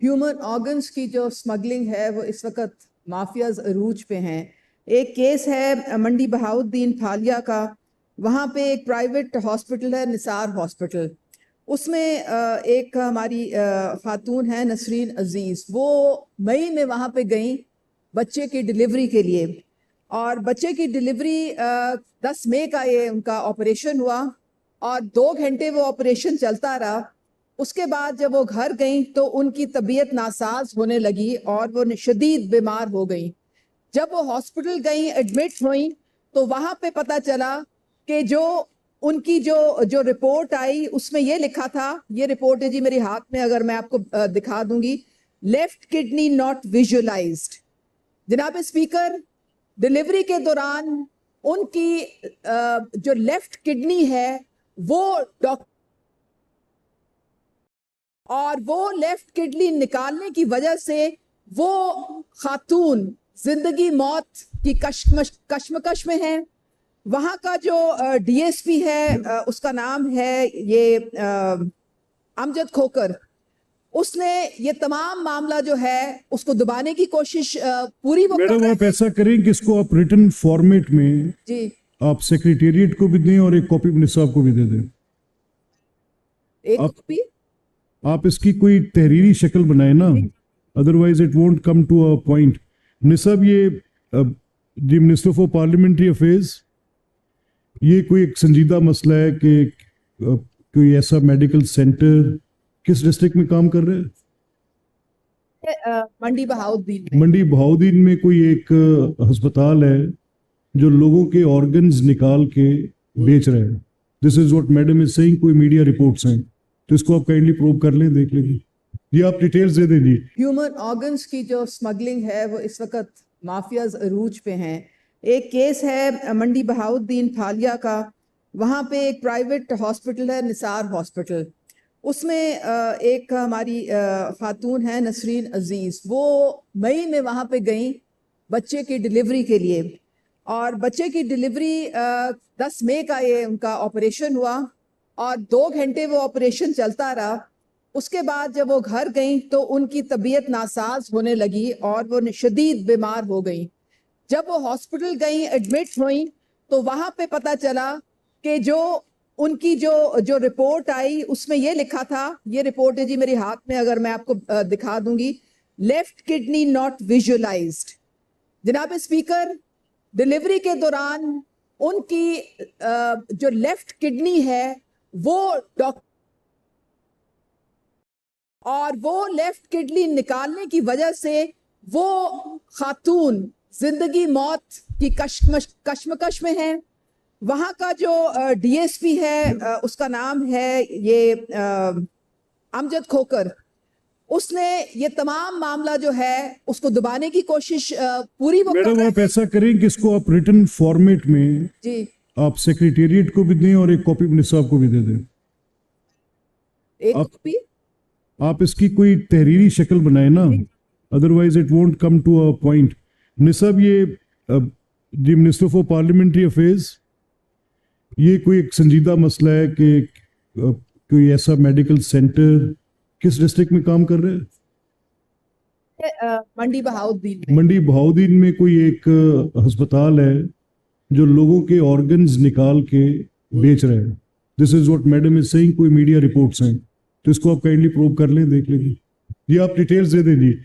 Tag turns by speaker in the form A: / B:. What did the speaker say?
A: Human organs की जो smuggling है वो इस वक्त माफियाज अरूज पे हैं। एक केस है मंडी बहाउद्दीन फालिया का। वहाँ पे एक प्राइवेट हॉस्पिटल है, निसार हॉस्पिटल। उसमें एक हमारी खातून है नसरीन अजीज। वो मई में वहाँ पे गई बच्चे की डिलीवरी के लिए, और बच्चे की डिलीवरी 10 मई का ये उनका ऑपरेशन हुआ और 2 घंटे वो ऑपरेशन चलता रहा। उसके बाद जब वो घर गई तो उनकी तबीयत नासाज होने लगी और वो शदीद बीमार हो गई। जब वो हॉस्पिटल गई, एडमिट हुई, तो वहां पे पता चला कि जो उनकी जो जो रिपोर्ट आई उसमें ये लिखा था, ये रिपोर्ट है जी मेरे हाथ में, अगर मैं आपको दिखा दूंगी। Left kidney not visualised. जनाब स्पीकर, डिलीवरी के दौरान उनकी जो लेफ्ट किडनी है वो डॉक्टर, और वो लेफ्ट किडनी निकालने की वजह से वो खातून जिंदगी मौत की कश्मकश में है। वहां का जो डीएसपी है, उसका नाम है ये अमजद खोकर। उसने ये तमाम मामला जो है उसको दबाने की कोशिश पूरी वो
B: मैडम आप ऐसा करें कि इसको आप रिटन फॉर्मेट में
A: जी
B: आप सेक्रेटेरिएट को भी दें और एक कॉपी निसाब को भी दे दें।
A: एक कॉपी
B: आप इसकी कोई तहरीरी शक्ल बनाए ना, otherwise it won't come to a point. निसाब, ये the minister for parliamentary affairs, ये कोई एक संजीदा मसला है कि कोई ऐसा मेडिकल सेंटर किस डिस्ट्रिक्ट में काम कर रहे हैं?
A: मंडी बहाउद्दीन में।
B: मंडी बहाउद्दीन में कोई एक अस्पताल है जो लोगों के ऑर्गन्स निकाल के बेच रहे हैं। This is what madam is saying. कोई मीडिया रिपोर्ट्स हैं, तो इसको आप काइंडली प्रूव कर लें, देख लीजिए। ये आप डिटेल्स दे दीजिए।
A: ह्यूमन ऑर्गन्स की जो स्मगलिंग है वो इस वक्त माफियाज अरूज पे हैं। एक केस है मंडी बहाउद्दीन फालिया का। वहाँ पे एक प्राइवेट हॉस्पिटल है, निसार हॉस्पिटल। उसमें एक हमारी खातून है नसरीन अजीज। वो मई में वहाँ पे गई बच्चे की डिलीवरी के लिए, और बच्चे की डिलीवरी 10 मई का ये उनका ऑपरेशन हुआ और 2 घंटे वो ऑपरेशन चलता रहा। उसके बाद जब वो घर गई तो उनकी तबीयत नासाज होने लगी और वो शदीद बीमार हो गई। जब वो हॉस्पिटल गई, एडमिट हुई, तो वहां पे पता चला कि जो उनकी जो जो रिपोर्ट आई उसमें ये लिखा था, ये रिपोर्ट है जी मेरे हाथ में, अगर मैं आपको दिखा दूंगी। Left kidney not visualised. जनाब स्पीकर, डिलीवरी के दौरान उनकी जो लेफ्ट किडनी है वो डॉक्टर, और वो लेफ्ट किडनी निकालने की वजह से वो खातून जिंदगी मौत की कश्मकश में है। वहां का जो डीएसपी है, उसका नाम है ये अमजद खोकर। उसने ये तमाम मामला जो है उसको दबाने की कोशिश पूरी वो
B: मैडम आप ऐसा करें कि इसको आप रिटन फॉर्मेट में
A: जी
B: आप सेक्रेटेरिएट को भी दें और एक कॉपी निसाब को भी दे दें।
A: एक कॉपी
B: आप इसकी कोई तहरीरी शक्ल बनाए ना, otherwise it won't come to a point. निसाब, ये the minister for parliamentary affairs, ये कोई एक संजीदा मसला है कि कोई ऐसा मेडिकल सेंटर किस डिस्ट्रिक्ट में काम कर रहे हैं?
A: मंडी बहाउद्दीन में।
B: मंडी बहाउद्दीन में कोई एक अस्पताल है जो लोगों के ऑर्गन्स निकाल के बेच रहे हैं। This is what madam is saying. कोई मीडिया रिपोर्ट्स हैं, तो इसको आप काइंडली प्रूव कर लें, देख लीजिए। ये आप डिटेल्स दे दीजिए।